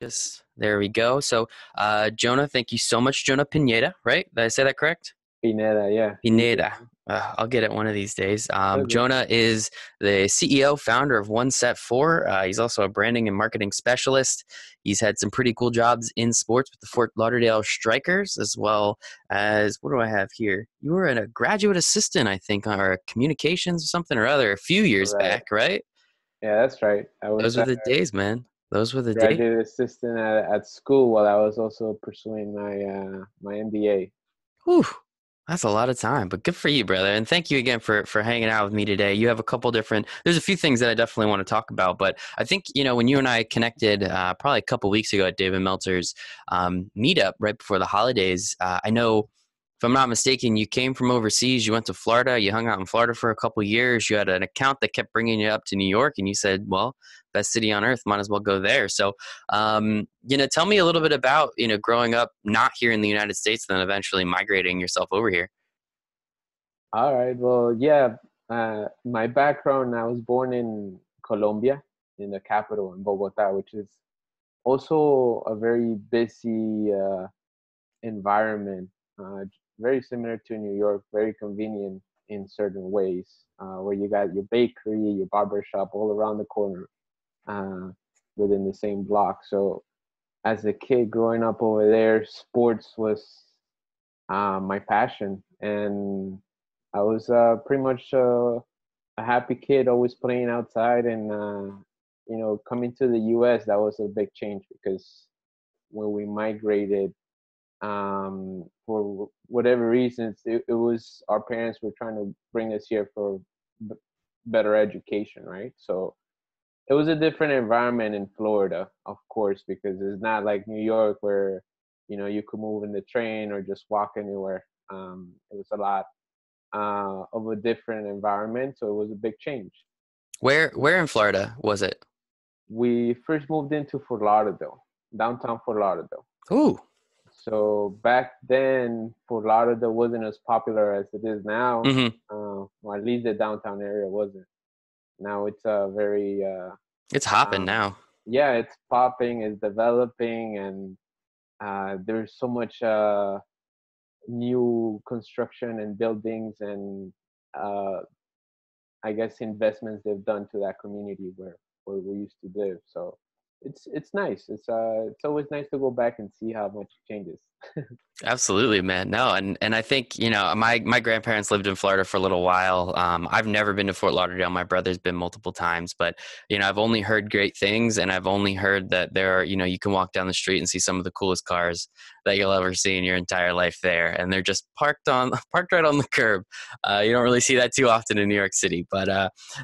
Just there we go. So, Jona, thank you so much, Jona Pineda, right? Did I say that correct? Pineda, yeah, easy. Pineda. I'll get it one of these days. Okay. Jona is the CEO, founder of One Set Four. He's also a branding and marketing specialist. He's had some pretty cool jobs in sports with the Fort Lauderdale Strikers, as well as what do I have here? You were a graduate assistant, I think, or communications or something or other a few years Right. back, right? Yeah, that's right. I was Those were a the days, man. Those were the days. graduate assistant at school while I was also pursuing my MBA. Whew, that's a lot of time, but good for you, brother. And thank you again for hanging out with me today. You have a couple different, there's a few things that I definitely want to talk about, but I think, when you and I connected probably a couple weeks ago at David Meltzer's meetup right before the holidays, I know if I'm not mistaken, you came from overseas. You went to Florida. You hung out in Florida for a couple years. You had an account that kept bringing you up to New York, and you said, "Well, best city on earth, might as well go there." So, tell me a little bit about growing up not here in the United States, then eventually migrating yourself over here. All right. Well, yeah. My background, I was born in Colombia, in the capital, in Bogota, which is also a very busy environment, very similar to New York, very convenient in certain ways, where you got your bakery, your barber shop all around the corner uh, within the same block. So as a kid growing up over there, sports was my passion, and I was pretty much a happy kid, always playing outside. And coming to the U.S., that was a big change because when we migrated, for whatever reasons, it was our parents were trying to bring us here for b- better education, right? So it was a different environment in Florida, of course, because it's not like New York where you could move in the train or just walk anywhere. It was a lot of a different environment, so it was a big change. Where in Florida was it? We first moved into Fort Lauderdale, downtown Fort Lauderdale. Ooh, So back then, Fort Lauderdale wasn't as popular as it is now, hmm. or at least the downtown area wasn't. Now it's a very, It's hopping um, now. yeah, it's popping, it's developing, and there's so much new construction and buildings and uh, I guess investments they've done to that community where we used to live. So it's nice. It's always nice to go back and see how much it changes. Absolutely, man. No, and I think my grandparents lived in Florida for a little while. I've never been to Fort Lauderdale. My brother's been multiple times, but I've only heard great things, and I've only heard that there are you can walk down the street and see some of the coolest cars that you'll ever see in your entire life there, and they're just parked right on the curb. You don't really see that too often in New York City, but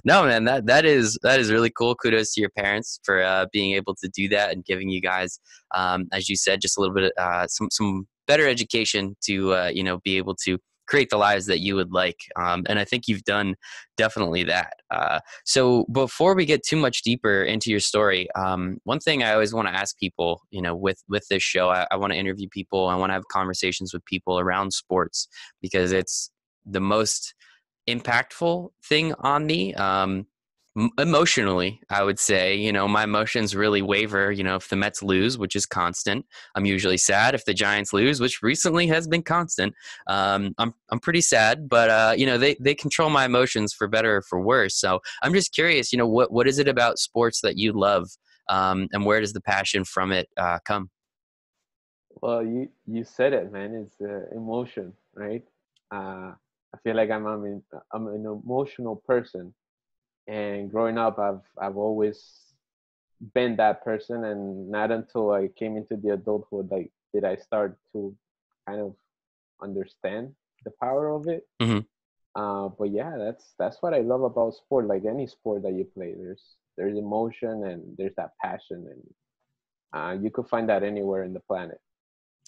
no, man, that is really cool. Kudos to your parents for being able to do that and giving you guys, as you said, just a little bit some better education to be able to create the lives that you would like, and I think you've done definitely that. So before we get too much deeper into your story, one thing I always want to ask people, with this show, I want to interview people, I want to have conversations with people around sports because it's the most impactful thing on me. Emotionally, I would say, my emotions really waver. If the Mets lose, which is constant, I'm usually sad. If the Giants lose, which recently has been constant, I'm pretty sad. But they control my emotions for better or for worse. So I'm just curious, what is it about sports that you love, and where does the passion from it come? Well, you said it, man. It's emotion, right? I feel like I'm an emotional person, and growing up, I've always been that person, and not until I came into the adulthood, like, did I start to kind of understand the power of it. Hmm. But yeah, that's what I love about sport. Like any sport that you play, there's emotion and there's that passion, and you could find that anywhere in the planet.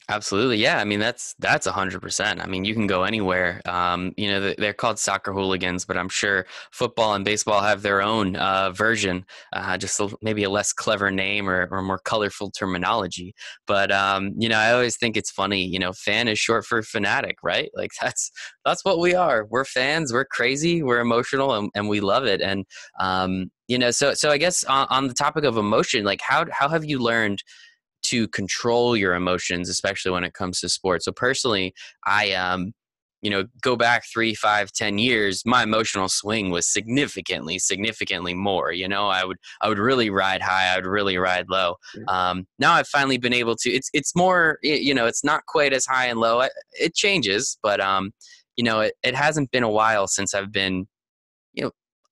Absolutely. Yeah. I mean, that's 100%. I mean, you can go anywhere. They're called soccer hooligans, but I'm sure football and baseball have their own version, maybe a less clever name or more colorful terminology. But, I always think it's funny, fan is short for fanatic, right? Like that's what we are. We're fans. We're crazy. We're emotional and we love it. And, so I guess on the topic of emotion, like how have you learned to control your emotions, especially when it comes to sports. So personally, I go back 3, 5, 10 years, my emotional swing was significantly more. I would really ride high, I would really ride low. Now I've finally been able to. It's more, it's not quite as high and low. It changes, but it hasn't been a while since I've been,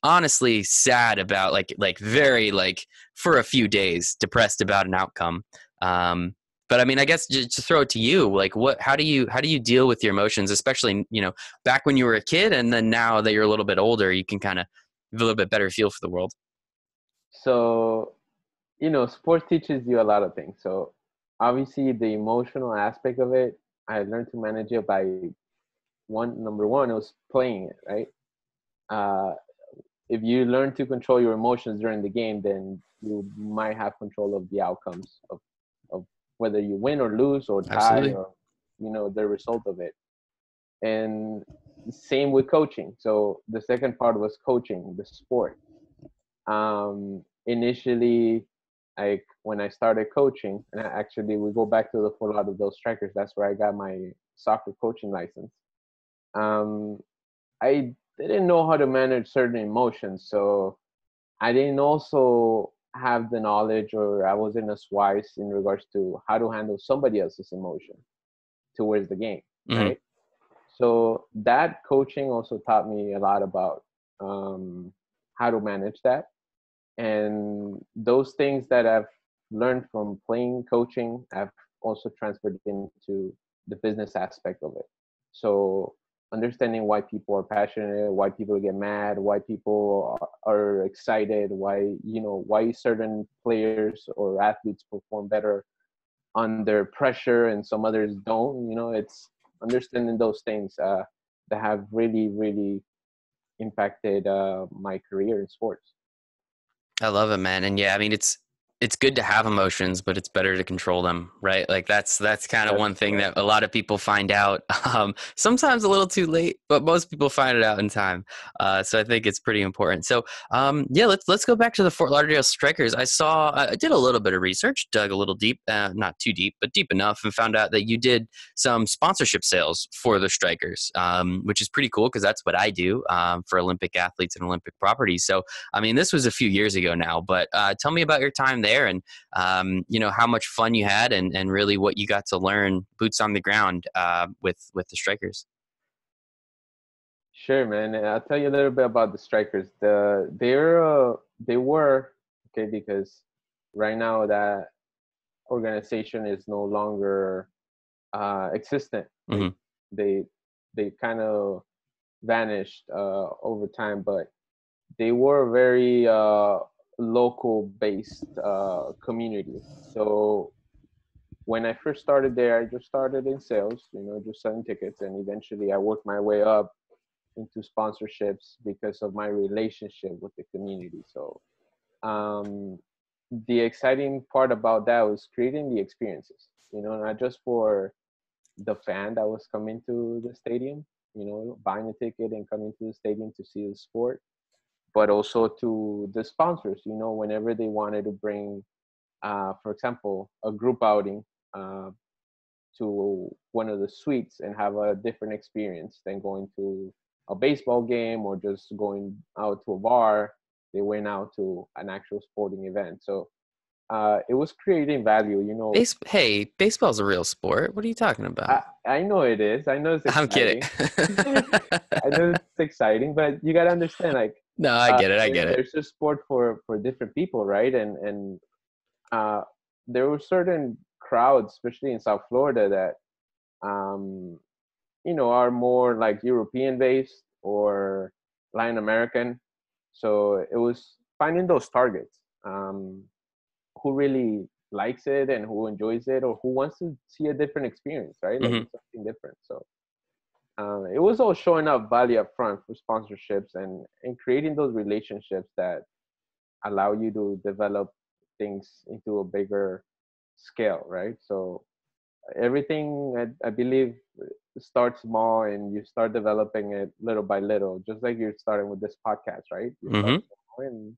honestly sad about like very like for a few days depressed about an outcome. But I mean, I guess just to throw it to you, like how do you deal with your emotions, especially, back when you were a kid, and then now that you're a little bit older, you can kind of have a little bit better feel for the world. So, sports teaches you a lot of things. So obviously the emotional aspect of it, I learned to manage it by number one, it was playing it, right? Uh, if you learn to control your emotions during the game, then you might have control of the outcomes of whether you win or lose or tie, Absolutely. or the result of it. And same with coaching. So the second part was coaching the sport. Initially, like when I started coaching, and actually we go back to the Fort Lauderdale Strikers. That's where I got my soccer coaching license. um, I didn't know how to manage certain emotions, so I didn't also have the knowledge, or I wasn't as wise in regards to how to handle somebody else's emotion towards the game, Hmm. right? So that coaching also taught me a lot about um, how to manage that, and those things that I've learned from playing coaching, I've also transferred into the business aspect of it. So understanding why people are passionate, why people get mad, why people are excited, why certain players or athletes perform better under pressure and some others don't. It's understanding those things that have really, really impacted my career in sports. I love it, man. And yeah, I mean, it's good to have emotions, but it's better to control them, right? Like that's kind of That's one thing correct. that a lot of people find out, sometimes a little too late, but most people find it out in time. So I think it's pretty important. So yeah, let's go back to the Fort Lauderdale Strikers. I did a little bit of research, dug a little deep, not too deep, but deep enough, and found out that you did some sponsorship sales for the Strikers, which is pretty cool because that's what I do for Olympic athletes and Olympic properties. So I mean, this was a few years ago now, but tell me about your time there, and how much fun you had, and really what you got to learn boots on the ground with the Strikers. Sure, man. And I'll tell you a little bit about the strikers. They were okay because right now that organization is no longer existent. Like Hmm. they they kind of vanished over time, but they were a very local based community. So when I first started there, I just started in sales, just selling tickets, and eventually I worked my way up into sponsorships because of my relationship with the community. So um, the exciting part about that was creating the experiences, not just for the fan that was coming to the stadium, buying a ticket and coming to the stadium to see the sport, but also to the sponsors, whenever they wanted to bring, for example, a group outing uh, to one of the suites and have a different experience than going to a baseball game or just going out to a bar. They went out to an actual sporting event. So it was creating value. Hey, baseball's a real sport. What are you talking about? I know it is. I know it's I'm kidding. exciting. I know it's exciting, but you got to understand, like, No, I get it. I get it. there's a sport for different people, right? And uh, there were certain crowds, especially in South Florida, that um, are more like European based or Latin American. So it was finding those targets, who really likes it and who enjoys it or who wants to see a different experience, right? Like Hmm. something different. So it was all showing up value up front for sponsorships and creating those relationships that allow you to develop things into a bigger scale, right? So everything I believe starts small and you start developing it little by little, just like you're starting with this podcast, right? You start Hmm. small and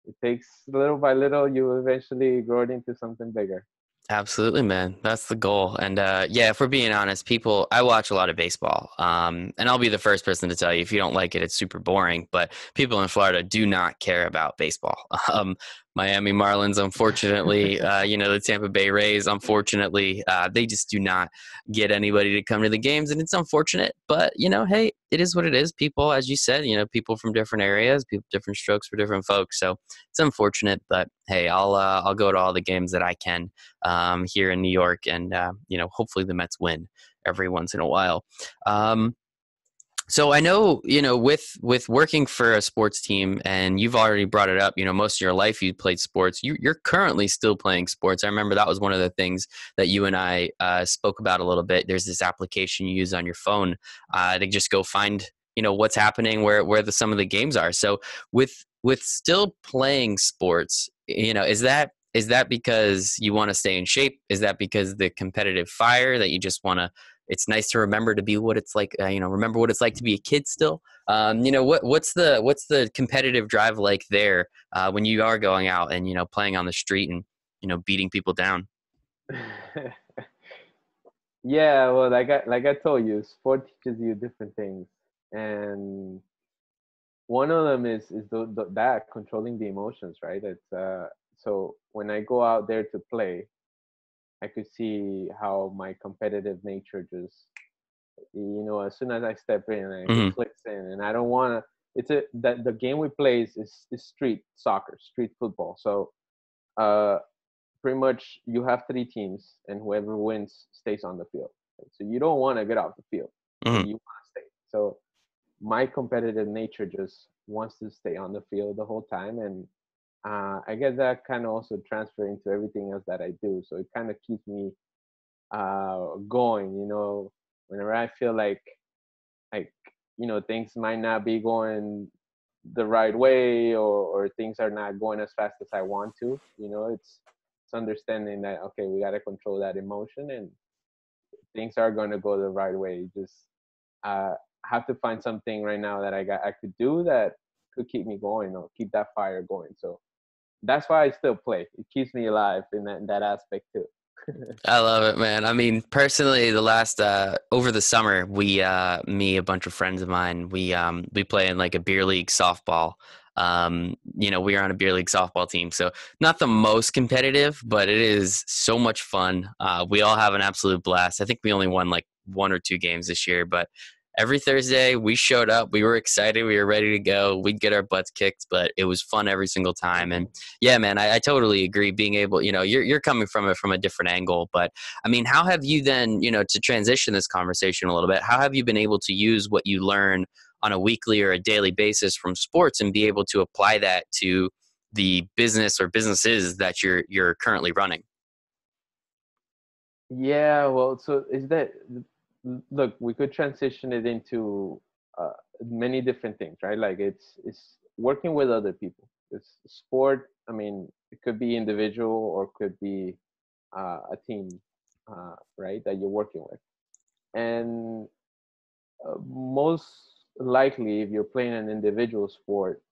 it takes little by little, you eventually grow it into something bigger. Absolutely, man. That's the goal. And yeah, if we're being honest, I watch a lot of baseball. And I'll be the first person to tell you, if you don't like it, it's super boring. But people in Florida do not care about baseball. Miami Marlins, unfortunately, the Tampa Bay Rays, unfortunately, they just do not get anybody to come to the games. And it's unfortunate. But, hey, it is what it is. People, as you said, people from different areas, people, different strokes for different folks. So it's unfortunate. But hey, I'll go to all the games that I can here in New York, and hopefully the Mets win every once in a while. So I know, with working for a sports team, and you've already brought it up, most of your life you played sports. You're currently still playing sports. I remember that was one of the things that you and I spoke about a little bit. There's this application you use on your phone to just go find, what's happening, where some of the games are. So with still playing sports, is that because you want to stay in shape? Is that because the competitive fire that you just want to, it's nice to remember to be what it's like, remember what it's like to be a kid still. What's the competitive drive like there when you are going out and, playing on the street and, beating people down? Yeah, well, like I told you, sport teaches you different things, and one of them is that controlling the emotions, right? It's so when I go out there to play, I could see how my competitive nature just, as soon as I step in, like, it Hmm. clicks in, and I don't want to. It's a that the game we play is street soccer, street football. So uh, pretty much you have three teams, and whoever wins stays on the field. So you don't want to get off the field, and Hmm. you want to stay. So my competitive nature just wants to stay on the field the whole time, and I guess that kind of also transfer into everything else that I do. So it kind of keeps me going. Whenever I feel like things might not be going the right way, or things are not going as fast as I want to. It's understanding that, okay, we got to control that emotion, and things are going to go the right way. Just uh, have to find something right now that I could do that could keep me going, or keep that fire going. So that's why I still play. It keeps me alive in that aspect too. I love it, man. I mean, personally, the last over the summer, me, a bunch of friends of mine, we play in like a beer league softball. We are on a beer league softball team, so not the most competitive, but it is so much fun. We all have an absolute blast. I think we only won like one or two games this year, but every Thursday we showed up. We were excited. We were ready to go. We'd get our butts kicked, but it was fun every single time. And yeah, man, I totally agree. Being able, you're coming from it from a different angle, but I mean, how have you then, to transition this conversation a little bit, how have you been able to use what you learn on a weekly or a daily basis from sports and be able to apply that to the business or businesses that you're currently running? Yeah, well, so is that, look, we could transition it into uh, many different things, right? Like it's working with other people. It's sport. I mean, it could be individual or could be a team, right? That you're working with, and most likely, if you're playing an individual sport,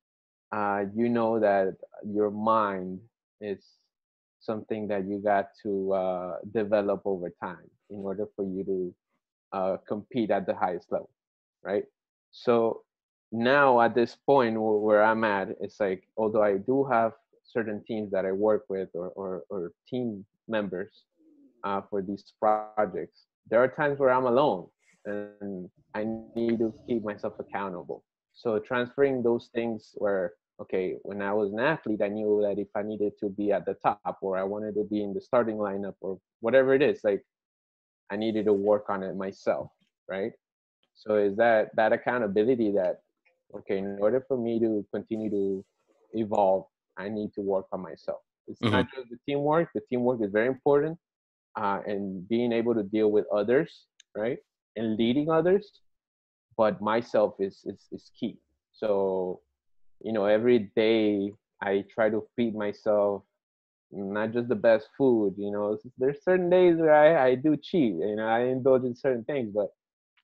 you know that your mind is something that you got to develop over time in order for you to compete at the highest level, right? So now at this point where I'm at, it's like, although I do have certain teams that I work with, or team members for these projects, there are times where I'm alone and I need to keep myself accountable. So transferring those things where, okay, when I was an athlete, I knew that if I needed to be at the top, or I wanted to be in the starting lineup, or whatever it is, like, I needed to work on it myself, right? So is that accountability that, okay, in order for me to continue to evolve, I need to work on myself. It's Hmm. not just the teamwork. The teamwork is very important, and being able to deal with others, right, and leading others. But myself is key. So every day I try to feed myself not just the best food. There's certain days where I do cheat. I indulge in certain things, but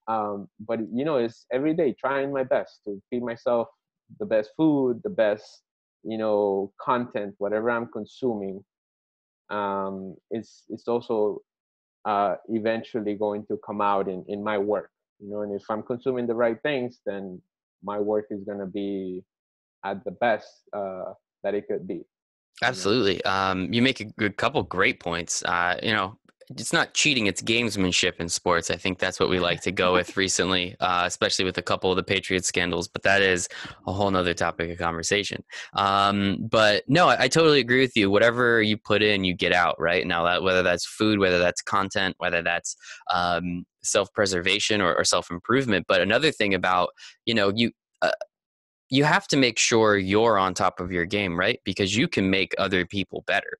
it's every day trying my best to feed myself the best food, the best content, whatever I'm consuming, it's also eventually going to come out in my work, you know. And if I'm consuming the right things, then my work is going to be at the best that it could be, you know. Absolutely. You make a good couple great points. It's not cheating, it's gamesmanship in sports. I think that's what we like to go with recently, especially with a couple of the Patriots scandals, but that is a whole nother topic of conversation. But no, I totally agree with you. Whatever you put in, you get out, right? Now, whether that's food, whether that's content, whether that's self-preservation or self-improvement. But another thing about, uh, you have to make sure you're on top of your game, right? Because you can make other people better.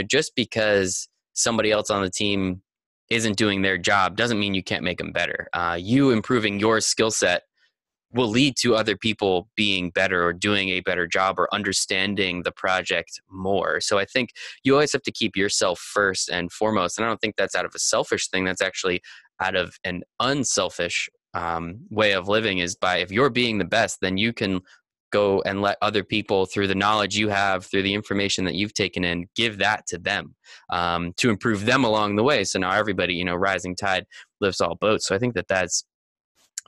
Just because somebody else on the team isn't doing their job doesn't mean you can't make them better. You improving your skill set will lead to other people being better or doing a better job or understanding the project more. So I think you always have to keep yourself first and foremost. And I don't think that's out of a selfish thing. That's actually out of an unselfish way of living, is by, if you're being the best, then you can go and let other people, through the knowledge you have, through the information that you've taken in, give that to them to improve them along the way. So now everybody, rising tide lifts all boats. So I think that that's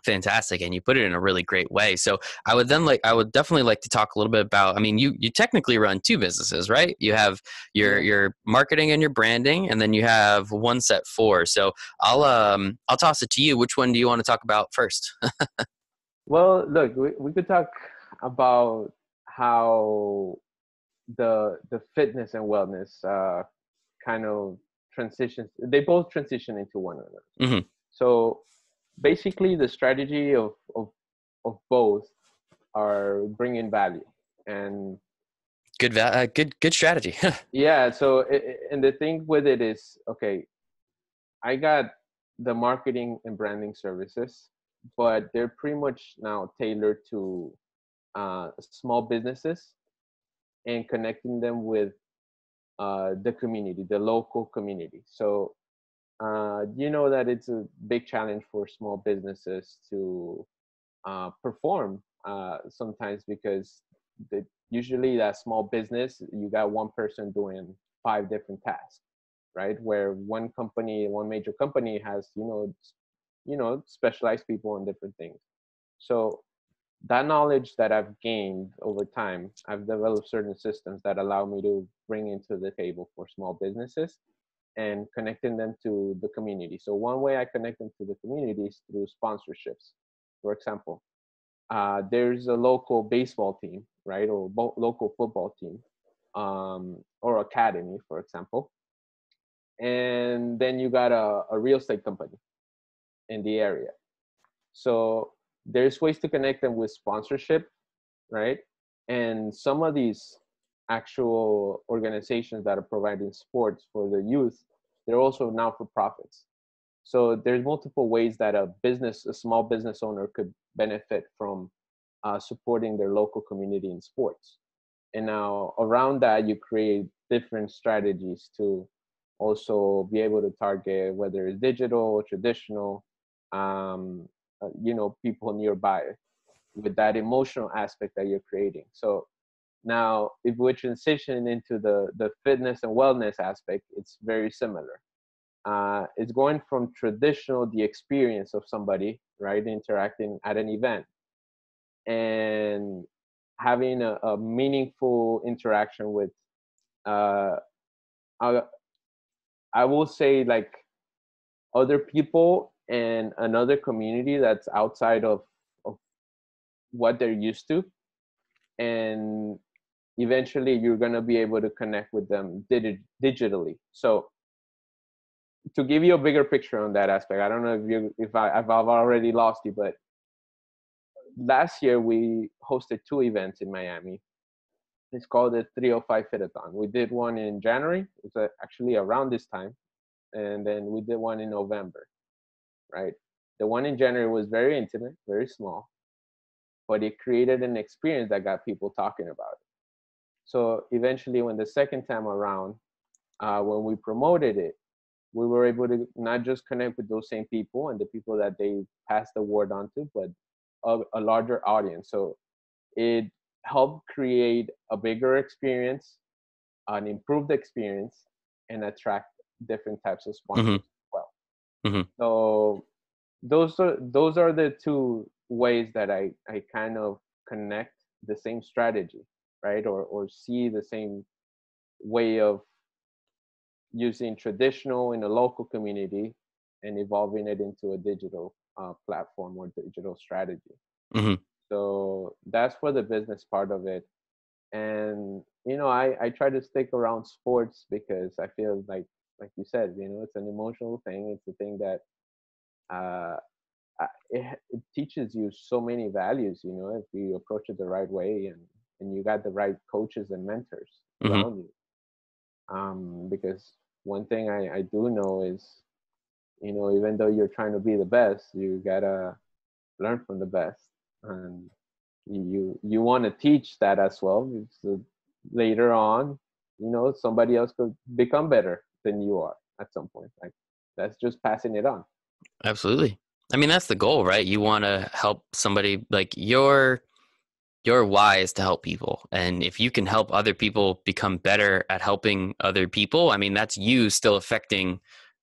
fantastic, and you put it in a really great way. So I would definitely like to talk a little bit about, I mean, you technically run two businesses, right? You have Yeah. your marketing and your branding, and then you have One Set Four. So I'll toss it to you. Which one do you want to talk about first? Well, look, we could talk about how the fitness and wellness kind of transitions. They both transition into one another. Hmm. So basically, the strategy of both are bringing value. And Good strategy. yeah, so and the thing with it is, okay, I got the marketing and branding services, but they're pretty much now tailored to small businesses and connecting them with the community, the local community. So you know that it's a big challenge for small businesses to perform sometimes, because usually that small business, you got one person doing 5 different tasks, right? Where one major company has, specialized people on different things. So that knowledge that I've gained over time, I've developed certain systems that allow me to bring into the table for small businesses and connecting them to the community. So one way I connect them to the community is through sponsorships. For example, there's a local baseball team, right, or local football team, or academy, for example, and then you got a real estate company in the area. So there's ways to connect them with sponsorship, right? And some of these actual organizations that are providing sports for the youth, they're also now for profits. So there's multiple ways that a small business owner could benefit from supporting their local community in sports. And now around that, you create different strategies to also be able to target whether it's digital, traditional, people nearby with that emotional aspect that you're creating. So now, if we transition into the fitness and wellness aspect, it's very similar. It's going from traditional, the experience of somebody, right, interacting at an event, and having a meaningful interaction with, uh, I, I will say, like, other people and another community that's outside of what they're used to. And eventually you're going to be able to connect with them digitally. So to give you a bigger picture on that aspect, I don't know if I've already lost you, but last year we hosted 2 events in Miami. It's called the 305 Fitathon. We did one in January. It's actually around this time, and then we did one in November. Right. The one in January was very intimate, very small, but it created an experience that got people talking about it. So eventually, when the second time around, when we promoted it, we were able to not just connect with those same people and the people that they passed the word on to, but a larger audience. So it helped create a bigger experience, an improved experience, and attract different types of sponsors Mhm. as well. Mhm. So those are the two ways that I kind of connect the same strategy, right? Or see the same way of using traditional in a local community and evolving it into a digital platform or digital strategy. Mhm. So that's for the business part of it. And I try to stick around sports because I feel like you said, it's an emotional thing. It's a thing that uh, it teaches you so many values. If you approach it the right way and you got the right coaches and mentors Mhm. around you. Because one thing I do know is, even though you're trying to be the best, you gotta learn from the best, and you want to teach that as well. So later on, somebody else could become better than you are at some point. Like that's just passing it on. Absolutely. I mean, that's the goal, right? You want to help somebody, like your why is to help people. And if you can help other people become better at helping other people, I mean, that's you still affecting,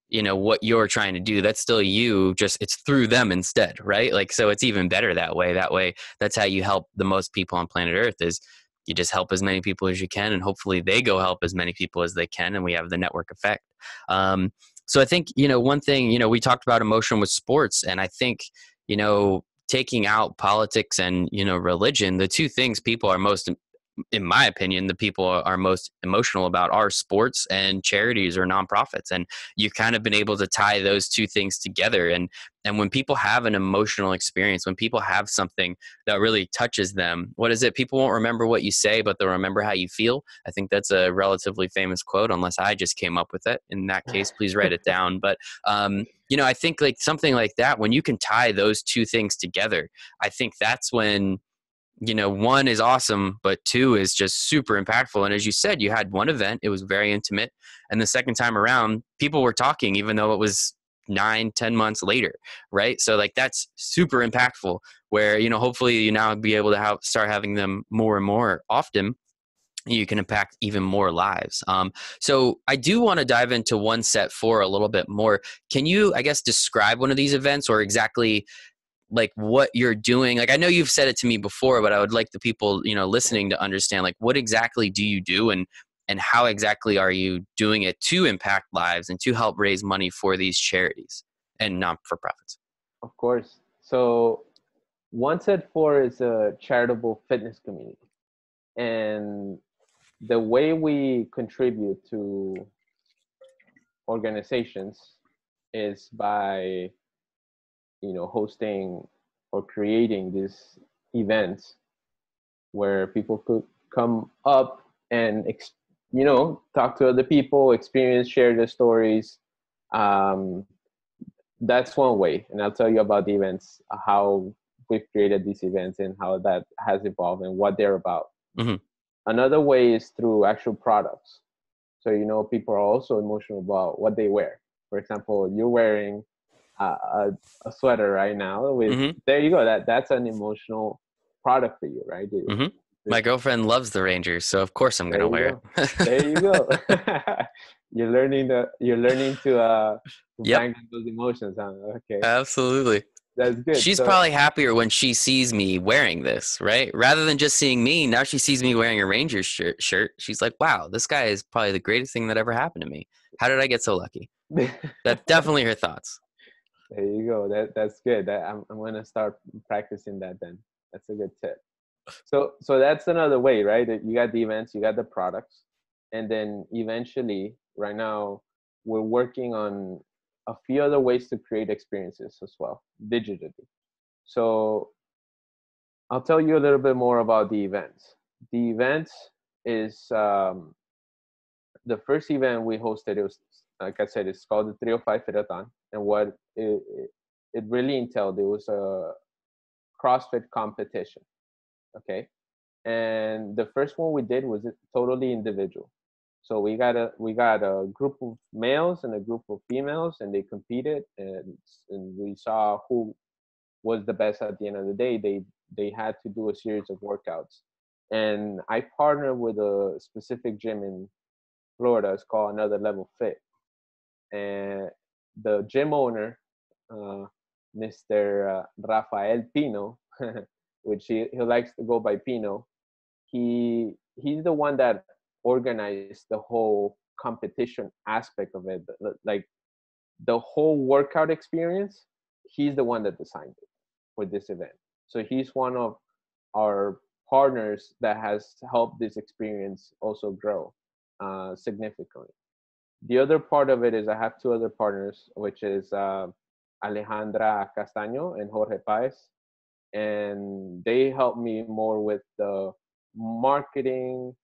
what you're trying to do. That's still you, just it's through them instead, right? Like, so it's even better that way. That way, that's how you help the most people on planet Earth is you just help as many people as you can, and hopefully they go help as many people as they can, and we have the network effect. Um, so I think, one thing, we talked about emotion with sports, and I think, taking out politics and religion, the two things people are most, in my opinion, the people are most emotional about are sports and charities or nonprofits. And you've kind of been able to tie those two things together. And when people have an emotional experience, when people have something that really touches them, what is it? People won't remember what you say, but they'll remember how you feel. I think that's a relatively famous quote, unless I just came up with it. In that case, please write it down. But I think like something like that, when you can tie those two things together, I think that's when one is awesome, but two is just super impactful. And as you said, you had one event, it was very intimate. And the second time around, people were talking, even though it was 9-10 months later. Right. So like, that's super impactful where, hopefully you now be able to start having them more and more often. You can impact even more lives. So I do want to dive into One Set 4 a little bit more. Can you, I guess, describe one of these events or exactly like what you're doing? Like, I know you've said it to me before, but I would like the people, listening to understand, like, what exactly do you do and how exactly are you doing it to impact lives and to help raise money for these charities and non-for-profits? Of course. So One Set Four is a charitable fitness community, and the way we contribute to organizations is by hosting or creating these events where people could come up and talk to other people, experience, share their stories. um, that's one way, and I'll tell you about the events, how we've created these events and how that has evolved and what they're about. Mm-hmm. Another way is through actual products. So people are also emotional about what they wear. For example, you're wearing a sweater right now with, Mm-hmm. there you go, that's an emotional product for you, right? Mm-hmm. My This, girlfriend loves the Rangers, so of course I'm there gonna you wear go, it. there you go. You're learning to Yep, bang on those emotions, huh? Okay, absolutely. that's good. She's So probably happier when she sees me wearing this, right? Rather than just seeing me, now she sees me wearing a Rangers shirt. She's like, wow, this guy is probably the greatest thing that ever happened to me. How did I get so lucky? That's definitely her thoughts. there you go. That's good. I'm gonna start practicing that then. That's a good tip. So that's another way, right? You got the events, you got the products, and then eventually, right now, we're working on a few other ways to create experiences as well, digitally. So I'll tell you a little bit more about the events. The events is the first event we hosted. It was, like I said, it's called the 305 Fitathon, and what it really entailed, it was a CrossFit competition. Okay, and the first one we did was totally individual. So we got a group of males and a group of females, and they competed, and we saw who was the best at the end of the day. They had to do a series of workouts, and I partnered with a specific gym Florida is called Another Level Fit, and the gym owner, uh, Mr. Rafael Pino, which he likes to go by Pino. He's the one that organized the whole competition aspect of it, like the whole workout experience. He's the one that designed it for this event. So he's one of our partners that has helped this experience also grow significantly. The other part of it is I have two other partners, which is Alejandra Castaño and Jorge Paez, and they help me more with the marketing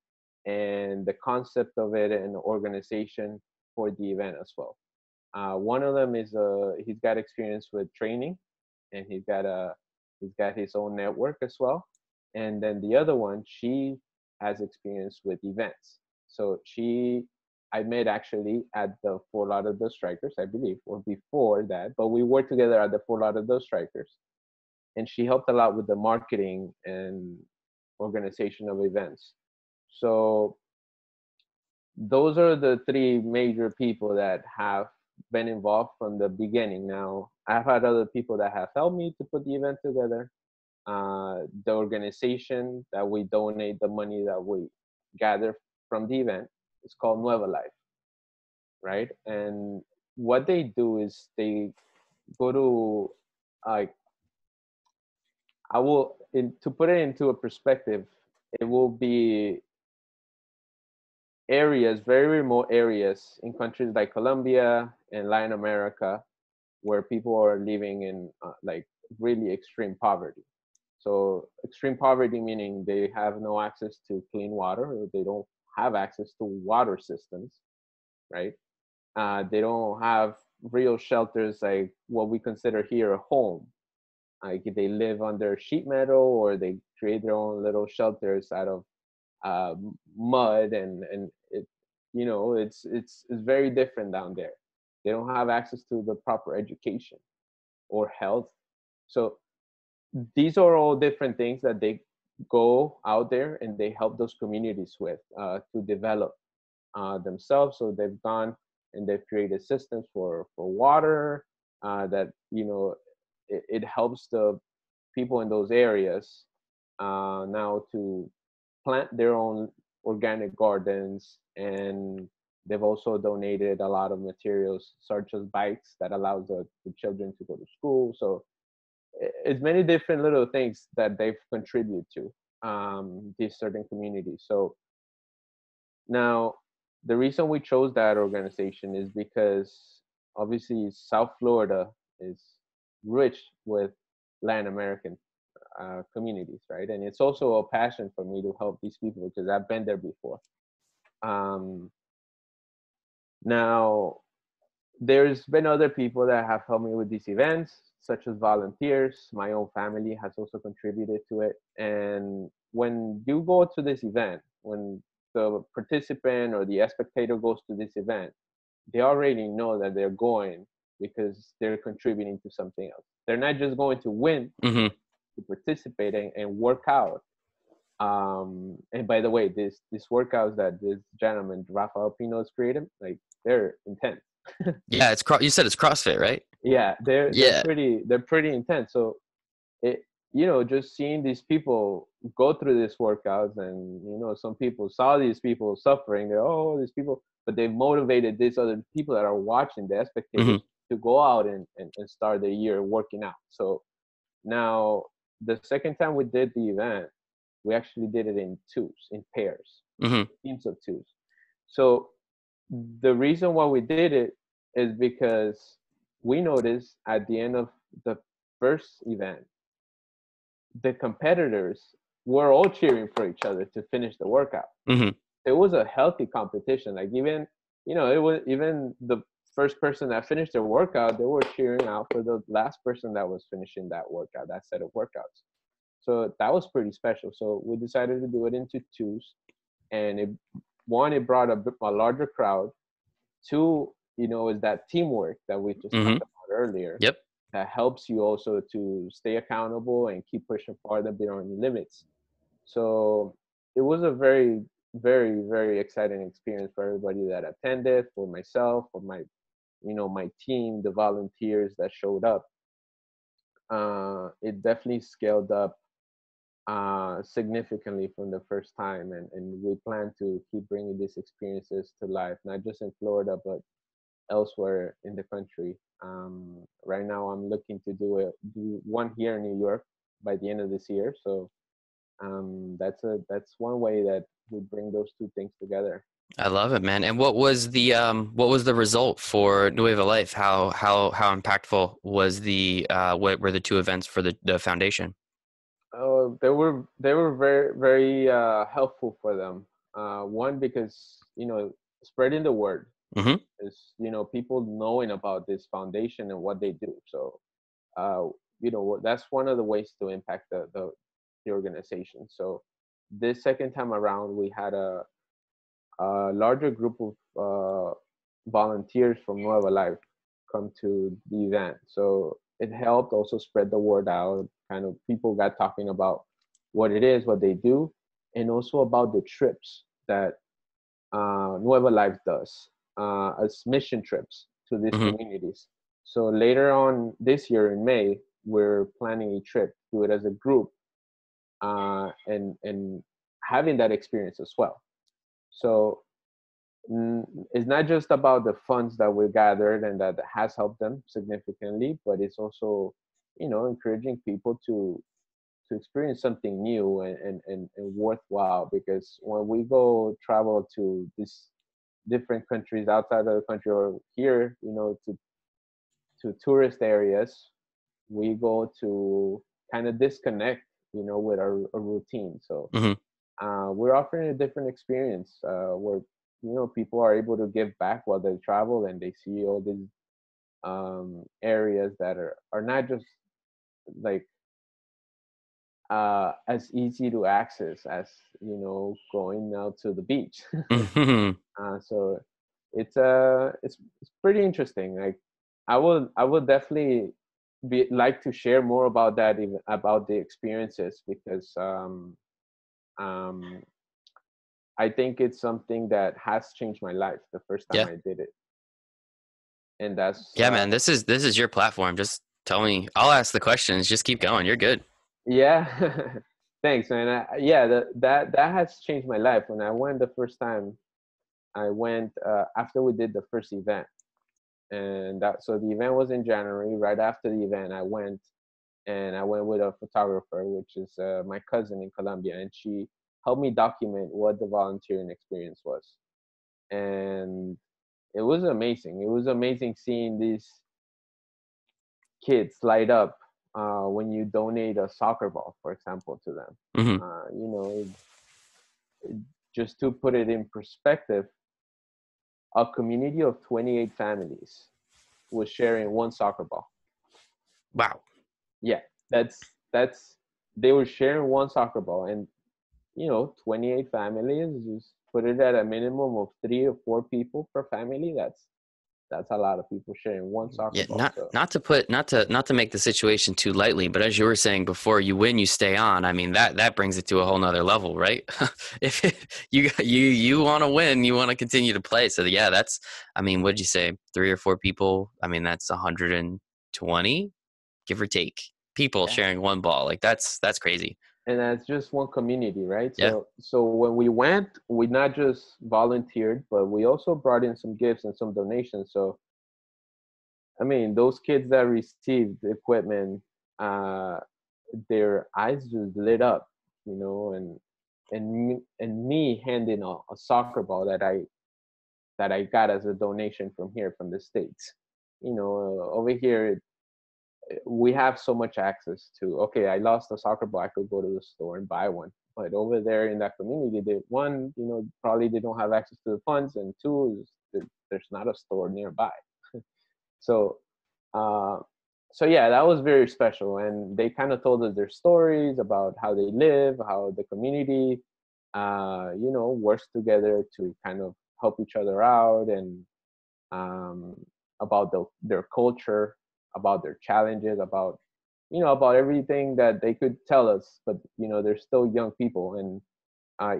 and the concept of it and the organization for the event as well. One of them is he's got experience with training, and he's got his own network as well. And then the other one, she has experience with events. So I met actually at the Fort Lauderdale Strikers, I believe, or before that, but we worked together at the Fort Lauderdale Strikers, and she helped a lot with the marketing and organization of events. So those are the three major people that have been involved from the beginning. Now, I've had other people that have helped me to put the event together. The organization that we donate the money that we gather from the event is called Nueva Life, right? And what they do is they go to, like, to put it into a perspective, it will be areas, very remote areas in countries like Colombia and Latin America, where people are living in like really extreme poverty. So extreme poverty meaning they have no access to clean water, or they don't have access to water systems, right? They don't have real shelters like what we consider here a home. Like they live under sheet metal, or they create their own little shelters out of uh, mud, and it, it's very different down there. They don't have access to the proper education or health. So these are all different things that they go out there and they help those communities with to develop themselves. So they've gone and they've created systems for water that it helps the people in those areas now to plant their own organic gardens, and they've also donated a lot of materials such as bikes that allows the children to go to school. So it's many different little things that they've contributed to these certain communities. So now the reason we chose that organization is because obviously South Florida is rich with Latin American communities, right? And it's also a passion for me to help these people because I've been there before. Um, Now, there's been other people that have helped me with these events, such as volunteers. My own family has also contributed to it. And when you go to this event, when the participant or the spectator goes to this event, they already know that they're going because they're contributing to something else. They're not just going to win, Hmm. to participate and work out. And by the way, these workouts that this gentleman Rafael Pino has created, like they're intense. Yeah, you said it's CrossFit, right? Yeah, Yeah. they're pretty intense. So it just seeing these people go through these workouts, and some people saw these people suffering. They're, oh, these people, but they've motivated these other people that are watching, the Hmm. spectators, to go out and start the year working out. So now the second time we did the event, we actually did it in twos, in pairs, Hmm. teams of twos. So the reason why we did it is because we noticed at the end of the first event, the competitors were all cheering for each other to finish the workout. Hmm. It was a healthy competition. Like even, it was even the first person that finished their workout, they were cheering out for the last person that was finishing that workout, that set of workouts. So that was pretty special. So we decided to do it into twos, and it brought a larger crowd. Two, is that teamwork that we just Hmm. talked about earlier, Yep. that helps you also to stay accountable and keep pushing farther beyond your limits. So it was a very very, very exciting experience for everybody that attended, for myself, for my, my team, the volunteers that showed up. It definitely scaled up significantly from the first time, and we plan to keep bringing these experiences to life, not just in Florida, but elsewhere in the country. Right now, I'm looking to do one here in New York by the end of this year. So that's one way that we bring those two things together. I love it, man. And what was the result for Nueva Life? How impactful was what were the two events for the foundation? They were very, very helpful for them. One, because spreading the word Hmm. is, people knowing about this foundation and what they do. So uh, that's one of the ways to impact the organization. So this second time around, we had a larger group of volunteers from Nueva Life come to the event. So it helped also spread the word out. Kind of people got talking about what it is, what they do, and also about the trips that Nueva Life does as mission trips to these Hmm. communities. So later on this year in May, we're planning a trip, do it as a group, and having that experience as well. So it's not just about the funds that we gathered and that has helped them significantly, but it's also, encouraging people to experience something new and worthwhile. Because when we go travel to these different countries outside of the country or here, to tourist areas, we go to kind of disconnect, with our routine. So Hmm. we're offering a different experience where people are able to give back while they travel and they see all these areas that are not just like as easy to access as going out to the beach. Hmm. So it's pretty interesting. Like I would definitely be like to share more about that, even about the experiences, because um I think it's something that has changed my life the first time Yeah. I did it. And that's Yeah, man. This is your platform. Just tell me. I'll ask the questions. Just keep going. You're good. yeah. Thanks, man. Yeah, that has changed my life. When I went the first time, I went after we did the first event, and so the event was in January. Right after the event, I went, and I went with a photographer, which is my cousin in Colombia, and she helped me document what the volunteering experience was. And it was amazing. It was amazing seeing these kids light up when you donate a soccer ball, for example, to them. Hmm. Just to put it in perspective, a community of 28 families was sharing one soccer ball. Wow. Yeah, that's they were sharing one soccer ball, and 28 families, just put it at a minimum of 3 or 4 people per family. That's a lot of people sharing one soccer Yeah, ball. So not to make the situation too lightly, but as you were saying before, you win, you stay on. I mean that brings it to a whole nother level, right? If you want to win, you want to continue to play. So yeah, that's. I mean, what'd you say? 3 or 4 people. I mean, that's 120, give or take, people yeah, sharing one ball. Like that's crazy. and that's just one community, right? Yeah. So when we went, we not just volunteered, but we also brought in some gifts and some donations. So I mean, those kids that received the equipment, uh, their eyes just lit up, and me handing a soccer ball that I got as a donation from here from the States. Over here we have so much access to. Okay, I lost a soccer ball, I could go to the store and buy one. But over there in that community, they one, probably they don't have access to the funds, and two, is there's not a store nearby. So, uh, so yeah, that was very special. And they kind of told us their stories about how they live, how the community, works together to kind of help each other out, and um, about their culture, about their challenges, about everything that they could tell us. But they're still young people, and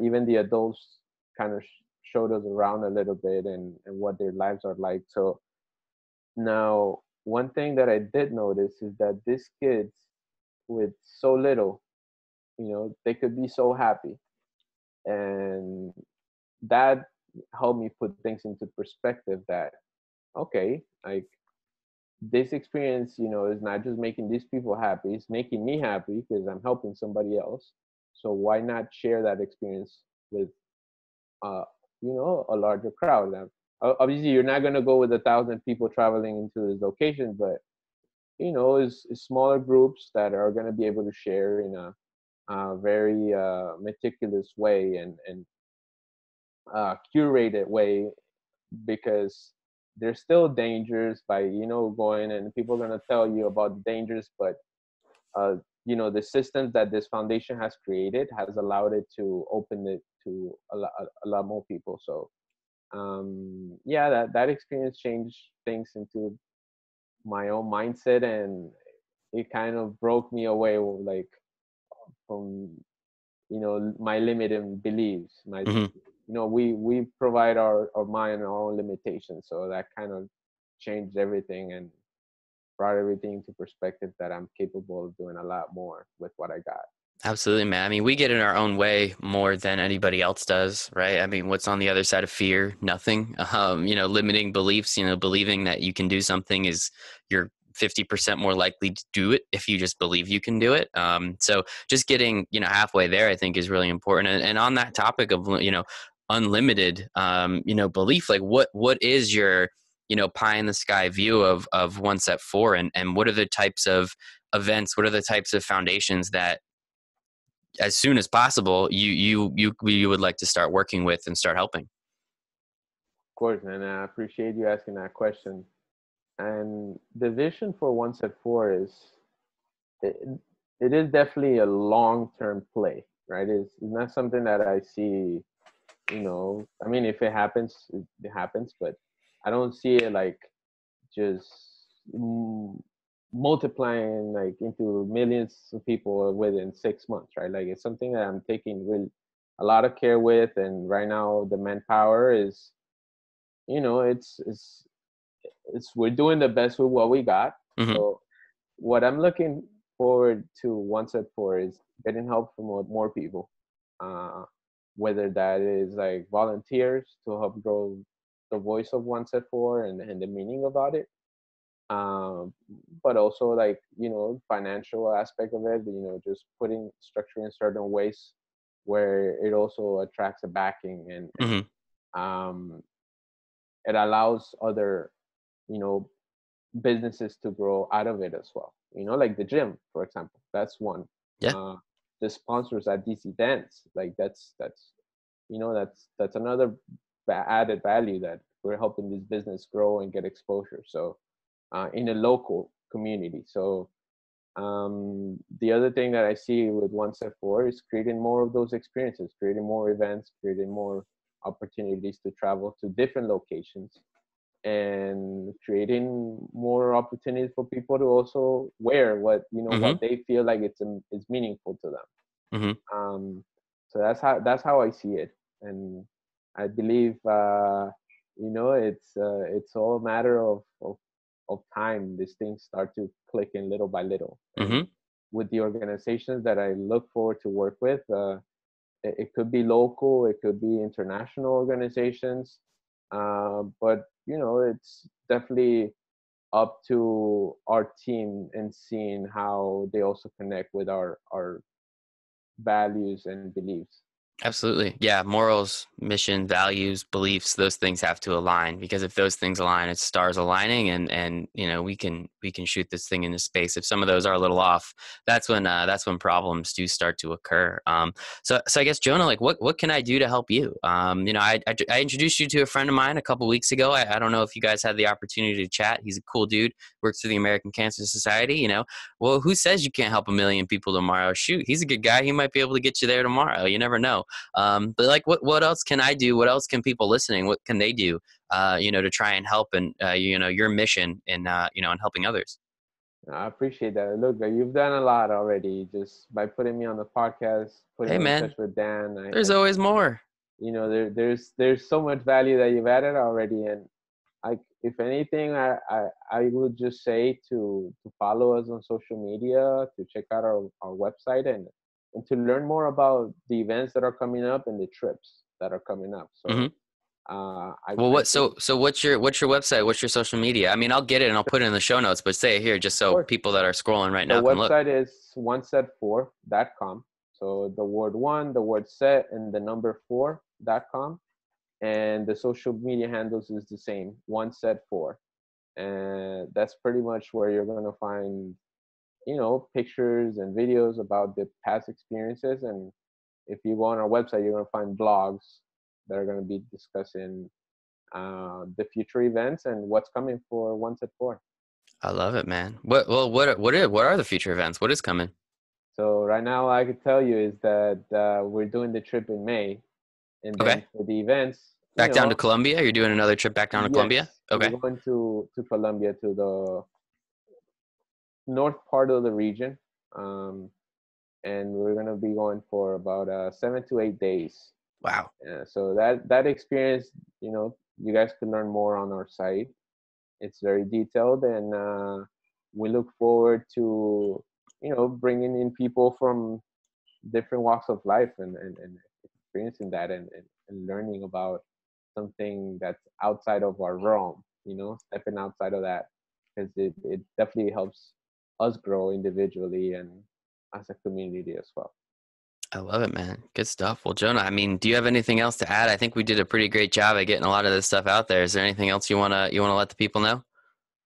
even the adults. kind of showed us around a little bit, and what their lives are like. So now, one thing that I did notice is that these kids with so little, they could be so happy. And that helped me put things into perspective that, okay, like this experience, is not just making these people happy, it's making me happy because I'm helping somebody else. So why not share that experience with, uh, a larger crowd? Now, obviously, you're not going to go with 1,000 people traveling into this location, but is smaller groups that are going to be able to share in a very meticulous way, and curated way, because there's still dangers by going, and people are going to tell you about the dangers, but uh, the systems that this foundation has created has allowed it to open it to a lot more people. So yeah, that experience changed things into my own mindset, and it kind of broke me away, like, from my limited beliefs. Hmm. We provide our mind our own limitations, so that kind of changed everything and brought everything into perspective, that I'm capable of doing a lot more with what I got. Absolutely, man. I mean, we get in our own way more than anybody else does, right? I mean, what's on the other side of fear? Nothing. Limiting beliefs, believing that you can do something is you're 50% more likely to do it if you just believe you can do it. So just getting, halfway there, I think is really important. And on that topic of, unlimited, belief, like what is your, pie in the sky view of One Step Four, and what are the types of events, what are the types of foundations that as soon as possible you would like to start working with and start helping? Of course, and I appreciate you asking that question. And the vision for One Set Four is, it, it is definitely a long-term play, right? It's not something that I see, I mean, if it happens, it happens, but I don't see it like just multiplying like into millions of people within 6 months, right? Like, it's something that I'm taking really a lot of care with, and right now the manpower is, it's we're doing the best with what we got. Hmm. So what I'm looking forward to One Set For is getting help from more people, uh, whether that is like volunteers to help grow the voice of One Set For, and the meaning about it, um, but also, like, financial aspect of it, just putting structure in certain ways where it also attracts a backing, and Hmm. um, it allows other, you know businesses to grow out of it as well. Like the gym, for example, that's one. Yeah. uh, the sponsors at these events, like, that's another added value, that we're helping this business grow and get exposure, so in a local community. So the other thing that I see with One Step Forward is creating more of those experiences, creating more events, creating more opportunities to travel to different locations, and creating more opportunities for people to also wear Hmm. what they feel like it's meaningful to them. Hmm. So that's how I see it, and I believe it's all a matter of time. These things start to click in little by little, and Hmm. with the organizations that I look forward to work with, it could be local, it could be international organizations, but it's definitely up to our team and seeing how they also connect with our values and beliefs. Absolutely. Yeah. Morals, mission, values, beliefs, those things have to align, because if those things align, it's stars aligning, and we can shoot this thing into space. If some of those are a little off, that's when problems do start to occur. So I guess, Jonah, like what can I do to help you? I introduced you to a friend of mine a couple weeks ago. I don't know if you guys had the opportunity to chat. He's a cool dude, works for the American Cancer Society. Well, who says you can't help a million people tomorrow? Shoot, he's a good guy. He might be able to get you there tomorrow. You never know. But like, what else can I do? What else can people listening? What can they do? To try and help, and your mission in helping others. I appreciate that. Look, you've done a lot already just by putting me on the podcast, putting Hey, me in man, touch with Dan. there's always more. there's so much value that you've added already. And like, if anything, I would just say to follow us on social media, to check out our website, and to learn more about the events that are coming up and the trips that are coming up. So Hmm. Well, I what think, so what's your website? What's your social media? I mean, I'll get it and I'll put it in the show notes, but say it here just of so course, people that are scrolling right the now can look. website is oneset4.com. So the word one, the word set, and the number 4.com. And the social media handles is the same, oneset4. And that's pretty much where you're going to find, pictures and videos about the past experiences. And if you go on our website, you're going to find blogs that are going to be discussing the future events and what's coming for One Set 4. I love it, man. What are the future events? What is coming? So right now, I could tell you is that we're doing the trip in May, and then Okay. for the events, Back down to Colombia? You're doing another trip back down to Colombia? yes, we're Okay. going to Colombia, to the north part of the region, um, and we're gonna be going for about 7 to 8 days. Wow. So that experience, you guys can learn more on our site. It's very detailed, and we look forward to bringing in people from different walks of life, and experiencing that, and learning about something that's outside of our realm. Stepping outside of that, because it definitely helps us grow individually and as a community as well. I love it, man. Good stuff. Well, Jonah, I mean, do you have anything else to add? I think we did a pretty great job at getting a lot of this stuff out there. Is there anything else you wanna let the people know?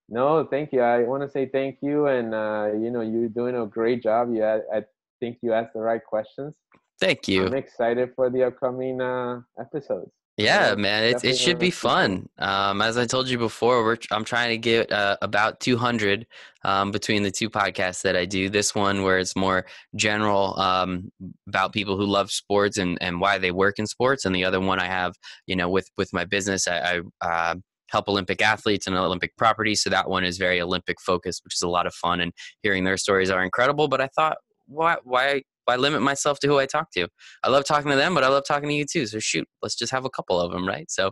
No, thank you. I want to say thank you, and you're doing a great job. I think you asked the right questions. Thank you. I'm excited for the upcoming episodes. Yeah, man, it Definitely should be gonna speak soon. fun. As I told you before, I'm trying to get about 200 between the two podcasts that I do. This one where it's more general about people who love sports and why they work in sports, and the other one I have, with my business, I help Olympic athletes and Olympic properties. So that one is very Olympic focused, which is a lot of fun, and hearing their stories are incredible. But I thought, why limit myself to who I talk to? I love talking to them, but I love talking to you too. So shoot, let's just have a couple of them, right? So,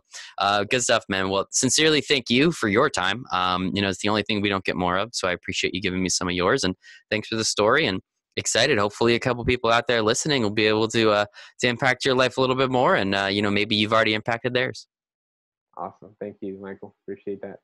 good stuff, man. Well, sincerely, thank you for your time. It's the only thing we don't get more of, so I appreciate you giving me some of yours, and thanks for the story. And excited. Hopefully, a couple people out there listening will be able to impact your life a little bit more, and maybe you've already impacted theirs. Awesome. Thank you, Michael. Appreciate that.